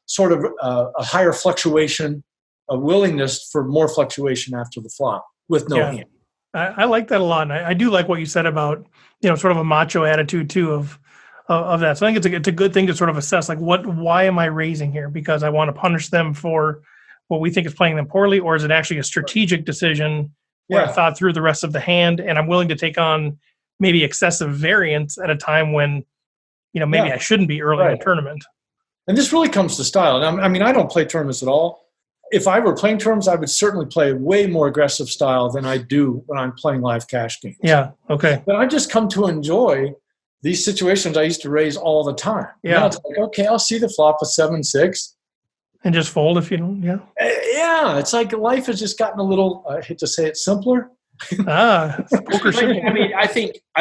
sort of a higher fluctuation, a willingness for more fluctuation after the flop with no hand. I like that a lot. And I do like what you said about, sort of a macho attitude too of that. So I think it's a good thing to sort of assess, like, why am I raising here? Because I want to punish them for what we think is playing them poorly, or is it actually a strategic decision where I thought through the rest of the hand and I'm willing to take on maybe excessive variance at a time when, maybe I shouldn't be early in the tournament. And this really comes to style. And I don't play tournaments at all. If I were playing tournaments, I would certainly play way more aggressive style than I do when I'm playing live cash games. Yeah, okay. But I've just come to enjoy these situations I used to raise all the time. Yeah. Now it's like, okay, I'll see the flop with 7-6. And just fold if you don't, Yeah, it's like life has just gotten a little, I hate to say it, simpler. PokerSimple. I mean, I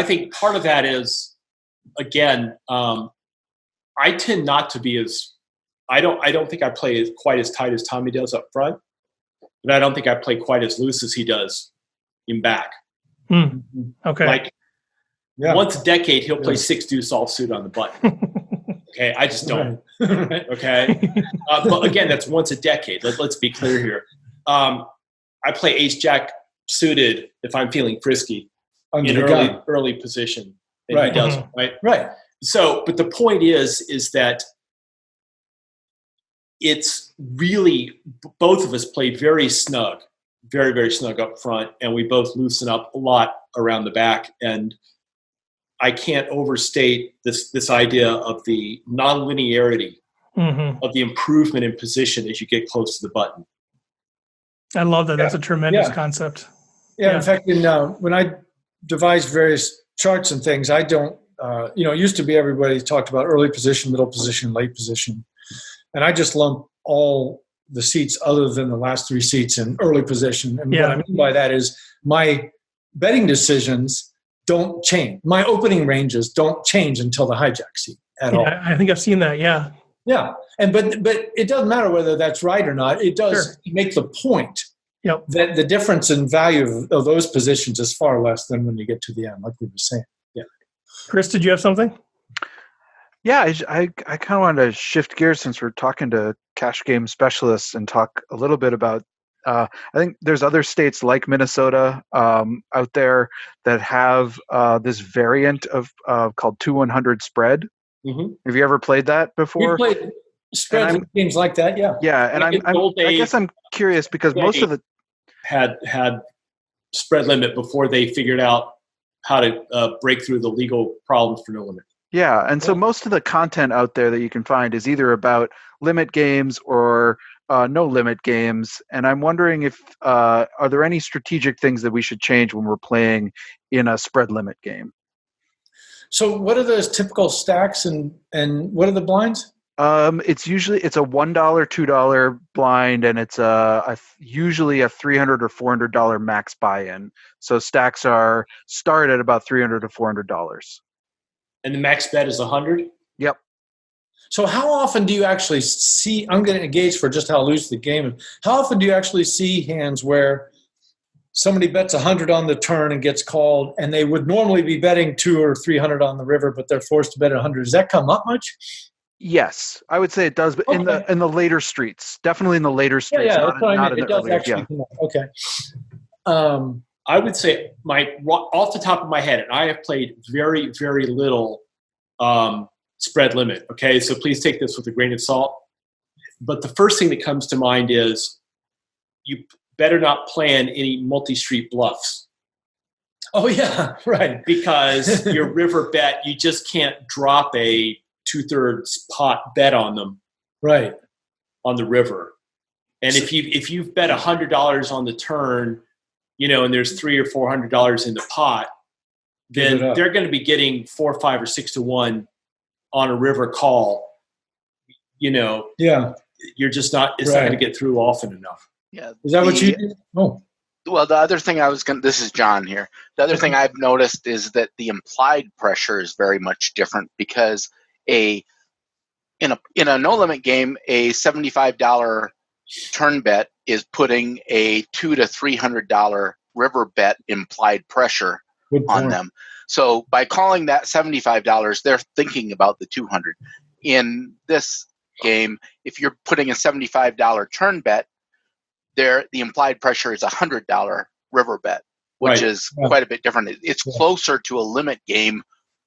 think part of that is, again, I tend not to be as, I don't think I play quite as tight as Tommy does up front, but I don't think I play quite as loose as he does in back. Okay. Like once a decade, he'll play 6-deuce offsuit on the button. Okay, I just don't. Okay, but again, that's once a decade. Let's be clear here. I play ace-jack suited if I'm feeling frisky in early position, and he doesn't. Right. So, but the point is that it's really, both of us play very snug, very, very snug up front, and we both loosen up a lot around the back. And I can't overstate this idea of the nonlinearity of the improvement in position as you get close to the button. I love that. That's a tremendous concept. Yeah, in fact, when I devise various charts and things, I don't, it used to be everybody talked about early position, middle position, late position. And I just lump all the seats other than the last 3 seats in early position. And what I mean by that is my betting decisions don't change. My opening ranges don't change until the hijack seat at all. I think I've seen that, yeah. Yeah. But it doesn't matter whether that's right or not. It does make the point that the difference in value of those positions is far less than when you get to the end, like we were saying. Yeah. Chris, did you have something? Yeah, I kind of wanted to shift gears since we're talking to cash game specialists and talk a little bit about, I think there's other states like Minnesota out there that have this variant of called 2-100 spread. Have you ever played that before? We played spread games like that, yeah. Yeah, and I guess I'm curious because most of the had spread limit before they figured out how to break through the legal problems for no limit. Yeah, and so most of the content out there that you can find is either about limit games or no limit games. And I'm wondering if are there any strategic things that we should change when we're playing in a spread limit game? So what are those typical stacks and what are the blinds? It's a $1, $2 blind, and it's usually a $300 or $400 max buy-in. So stacks start at about $300 to $400. And the max bet is 100? Yep. So how often do you actually see, I'm going to engage for just how loose the game is, how often do you actually see hands where somebody bets 100 on the turn and gets called, and they would normally be betting 200 or 300 on the river, but they're forced to bet 100? Does that come up much? Yes, I would say it does, but in the later streets, definitely in the later streets. Yeah, that's what I mean. It does actually come up. Okay. I would say off the top of my head, and I have played very, very little spread limit. Okay, so please take this with a grain of salt. But the first thing that comes to mind is you better not plan any multi-street bluffs. Oh yeah, right. Because your river bet, you just can't drop a 2/3 pot bet on them. Right. On the river. And if you've bet $100 on the turn, and there's $300 or $400 in the pot, then they're going to be getting 4, 5, or 6 to 1 on a river call. You're just not. It's not going to get through often enough. Yeah. Is that what you did? Oh. Well, the other thing this is John here. The other thing I've noticed is that the implied pressure is very much different because in a no limit game, a $75 turn bet is putting a $200 to $300 river bet implied pressure on them. So by calling that $75, they're thinking about the 200. In this game, if you're putting a $75 turn bet, the implied pressure is a $100 river bet, which is quite a bit different. It's closer to a limit game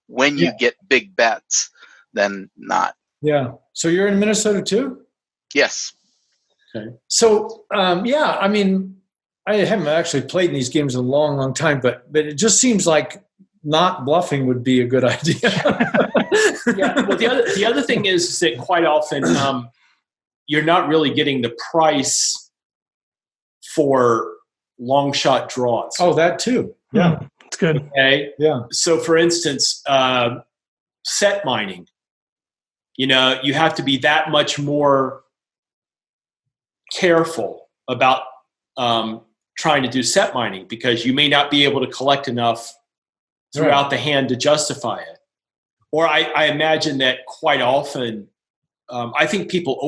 when you get big bets than not. Yeah. So you're in Minnesota too? Yes. Okay. So I mean, I haven't actually played in these games in a long, long time, but it just seems like not bluffing would be a good idea. Yeah. Well, the other thing is that quite often you're not really getting the price for long shot draws. Oh, that too. Yeah. That's good. Okay. Yeah. So for instance, set mining, you have to be that much more careful about trying to do set mining because you may not be able to collect enough throughout the hand to justify it. Or I imagine that quite often, I think people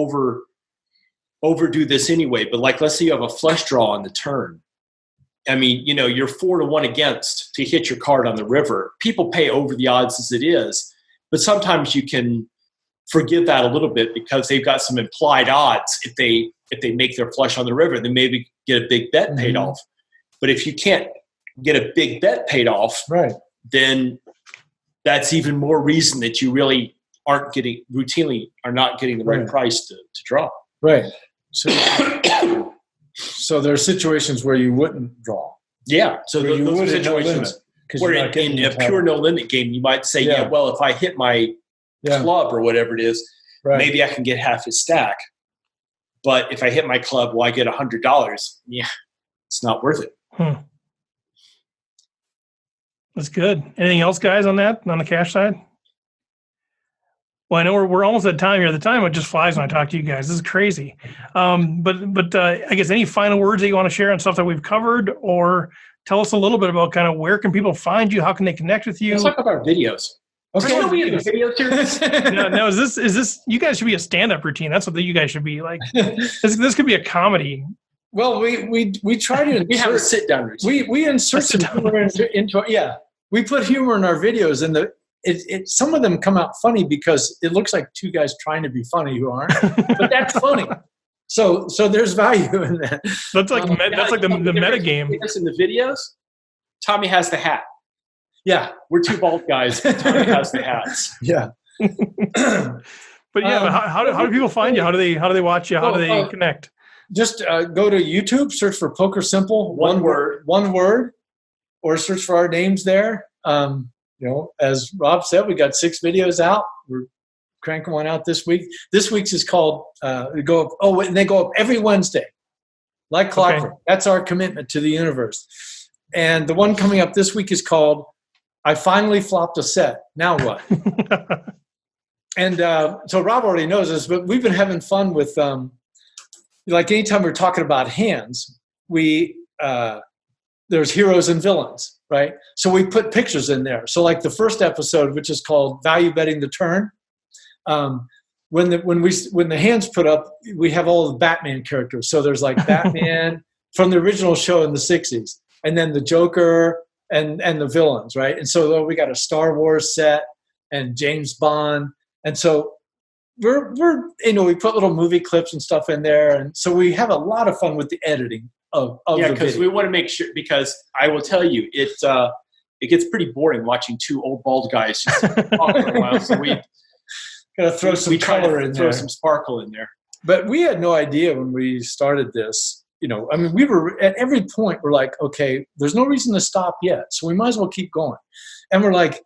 overdo this anyway, but like, let's say you have a flush draw on the turn. I mean, you're 4 to 1 against to hit your card on the river. People pay over the odds as it is, but sometimes you can forgive that a little bit because they've got some implied odds. If they make their flush on the river, then maybe get a big bet paid off. But if you can't get a big bet paid off, then that's even more reason that you really are not getting the right price to draw. Right. So there are situations where you wouldn't draw. Yeah. So those are situations where in a pure no limit game, you might say, well, if I hit my club or whatever it is, maybe I can get half his stack. But if I hit my club, I get $100. Yeah, it's not worth it. That's good. Anything else, guys, on the cash side? Well, I know we're almost at time here. The time just flies when I talk to you guys. This is crazy. But I guess any final words that you want to share on stuff that we've covered, or tell us a little bit about kind of where can people find you? How can they connect with you? Let's talk about videos. Okay. We have videos here. No, is this? You guys should be a stand-up routine. That's what you guys should be like. This could be a comedy. Well, we try to. We have a sit-down routine. We insert some humor into. We put humor in our videos, and some of them come out funny because it looks like two guys trying to be funny who aren't, but that's funny. So there's value in that. That's like the meta game. In the videos, Tommy has the hat. Yeah, we're two bald guys. But Tommy has the hats. Yeah. But how do people find you? How do they watch you? How do they connect? Just go to YouTube, search for PokerSimple, one word, or search for our names there. As Rob said, we got 6 videos out. We're cranking one out this week. This week's is called they go up every Wednesday, like clockwork. Okay. That's our commitment to the universe. And the one coming up this week is called "I Finally Flopped a Set. Now What?" And so Rob already knows this, but we've been having fun with like anytime we're talking about hands, there's heroes and villains, right? So we put pictures in there. So like the first episode, which is called Value Betting the Turn, when the hands put up, we have all the Batman characters. So there's like Batman from the original show in the 60s, and then the Joker and the villains, right? And so we got a Star Wars set and James Bond. And so we're we put little movie clips and stuff in there. And so we have a lot of fun with the editing of the because we want to make sure, because I will tell you, it gets pretty boring watching two old bald guys just talk for a while. So we gotta throw some color in there, throw some sparkle in there. But we had no idea when we started this. We were at every point we're like, okay, there's no reason to stop yet, so we might as well keep going. And we're like,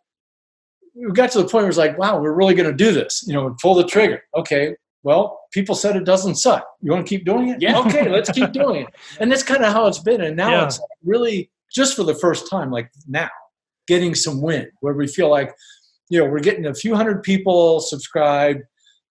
we got to the point where it's like, wow, we're really going to do this. Pull the trigger. Okay, well, people said it doesn't suck. You want to keep doing it? Yeah. Okay, let's keep doing it. And that's kind of how it's been. And now it's really just for the first time, like now, getting some win where we feel like, we're getting a few hundred people subscribed.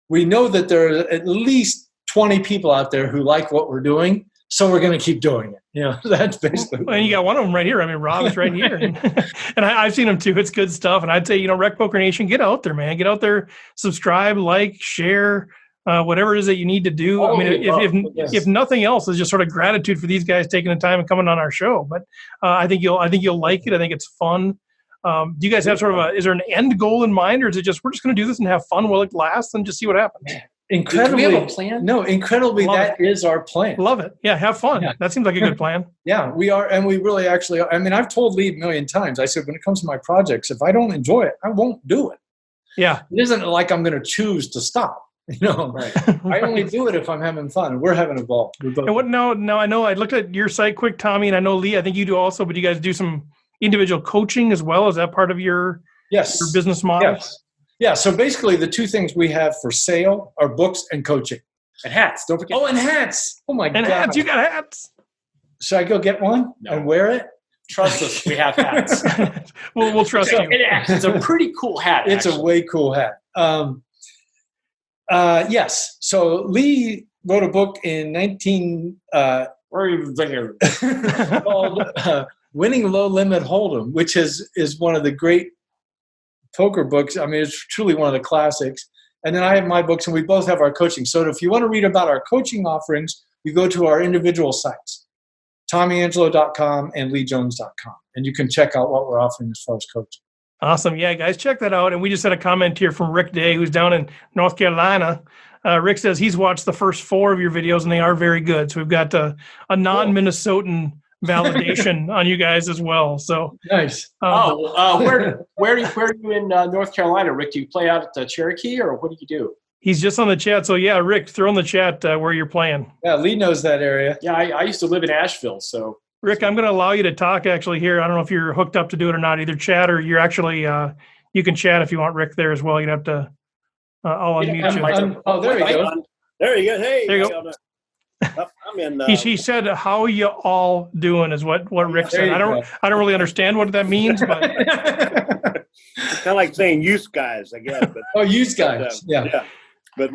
We know that there are at least 20 people out there who like what we're doing. So we're going to keep doing it. That's basically. And you got one of them right here. I mean, Rob is right here. And I've seen him too. It's good stuff. And I'd say, Rec Poker Nation, get out there, man. Get out there, subscribe, like, share, whatever it is that you need to do. I mean, if nothing else, is just sort of gratitude for these guys taking the time and coming on our show. But I think you'll like it. I think it's fun. Do you guys have sort of is there an end goal in mind, or is it just we're just going to do this and have fun while it lasts and just see what happens? Incredibly, do we have a plan? No, incredibly, that is our plan. Love it. Yeah, have fun. Yeah. That seems like a good plan. Yeah, we are, and we really actually are. I mean, I've told Lee a million times. I said, when it comes to my projects, if I don't enjoy it, I won't do it. Yeah, it isn't like I'm going to choose to stop. Right. I only do it if I'm having fun. We're having a ball. And what? Now I know I looked at your site quick, Tommy, and I know Lee. I think you do also, but you guys do some individual coaching as well. Is that part of your business model? Yes. Yeah, so basically the two things we have for sale are books and coaching. And hats. Don't forget. Oh, and hats. Oh, my God. And hats. You got hats. Should I go get one and wear it? Trust us. We have hats. we'll trust you. It's a pretty cool hat. It's a way cool hat. Yes. So Lee wrote a book in called Winning Low Limit Hold'em, which is one of the great poker books. I mean, it's truly one of the classics. And then I have my books, and we both have our coaching. So if you want to read about our coaching offerings, you go to our individual sites, TommyAngelo.com and LeeJones.com, and you can check out what we're offering as far as coaching. Awesome. Yeah, guys, check that out. And we just had a comment here from Rick Day, who's down in North Carolina. Rick says he's watched the first 4 of your videos, and they are very good. So we've got a non-Minnesotan validation on you guys as well. So nice. Where are you in North Carolina, Rick? Do you play out at Cherokee, or what do you do? He's just on the chat. So yeah, Rick, throw in the chat where you're playing. Yeah, Lee knows that area. Yeah, I used to live in Asheville. So Rick, I'm going to allow you to talk actually here. I don't know if you're hooked up to do it or not. Either chat or you're actually you can chat if you want Rick there as well. You'd have to. I'll unmute you. Oh, there you go. There you go. Hey, there you go. I'm in. He said, "How you all doing?" is what Rick said. I don't really understand what that means, but it's kind of like saying "use guys," I guess. But, use guys. Yeah. But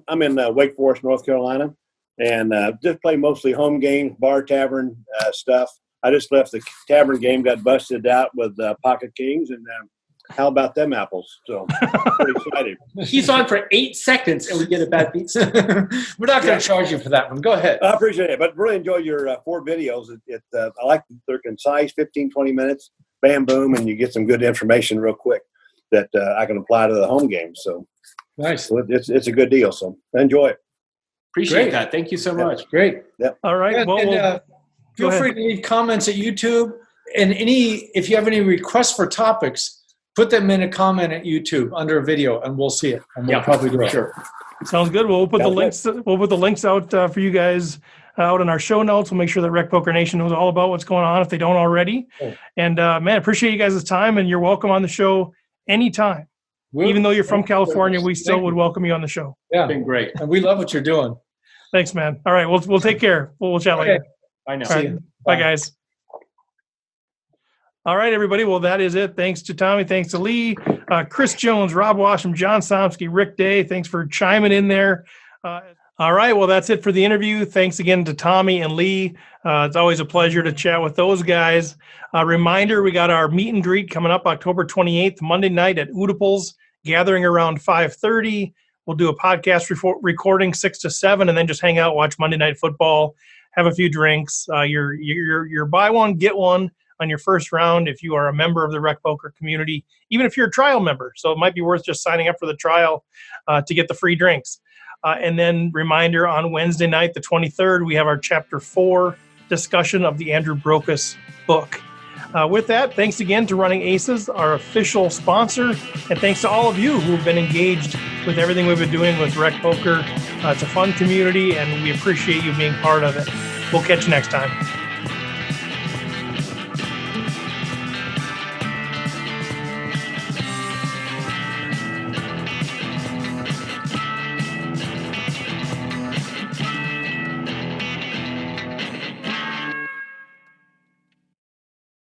I'm in Wake Forest, North Carolina, and just play mostly home games, bar tavern stuff. I just left the tavern game, got busted out with Pocket Kings, and how about them apples? So pretty excited. He's on for 8 seconds, and we get a bad beat. We're not going to charge you for that one. Go ahead. I appreciate it, but really enjoy your 4 videos. I like they're concise, 15, 20 minutes, bam, boom, and you get some good information real quick that I can apply to the home game. So nice. So it's a good deal. So enjoy it. Appreciate that. Thank you so much. Great. Yeah. All right. Feel free to leave comments at YouTube, and if you have any requests for topics, put them in a comment at YouTube under a video, and we'll see it. And we'll probably do it. Sure. Sounds good. We'll put the links. We'll put the links out for you guys out in our show notes. We'll make sure that Rec Poker Nation knows all about what's going on if they don't already. Cool. And man, appreciate you guys' time, and you're welcome on the show anytime. Even though you're from California, we still would welcome you on the show. Yeah, it's been great, and we love what you're doing. Thanks, man. All right, we'll take care. We'll chat later. Bye now. Right. Bye, guys. All right, everybody. Well, that is it. Thanks to Tommy. Thanks to Lee, Chris Jones, Rob Washam, John Somsky, Rick Day. Thanks for chiming in there. All right. Well, that's it for the interview. Thanks again to Tommy and Lee. It's always a pleasure to chat with those guys. Reminder, we got our meet and greet coming up October 28th, Monday night at Oedipal's, gathering around 5:30. We'll do a podcast recording 6 to 7, and then just hang out, watch Monday Night Football, have a few drinks. You're buy one, get one on your first round if you are a member of the Rec Poker community, even if you're a trial member. So it might be worth just signing up for the trial to get the free drinks. And then reminder, on Wednesday night, the 23rd, we have our Chapter 4 discussion of the Andrew Brokus book. With that, thanks again to Running Aces, our official sponsor, and thanks to all of you who've been engaged with everything we've been doing with Rec Poker. It's a fun community, and we appreciate you being part of it. We'll catch you next time.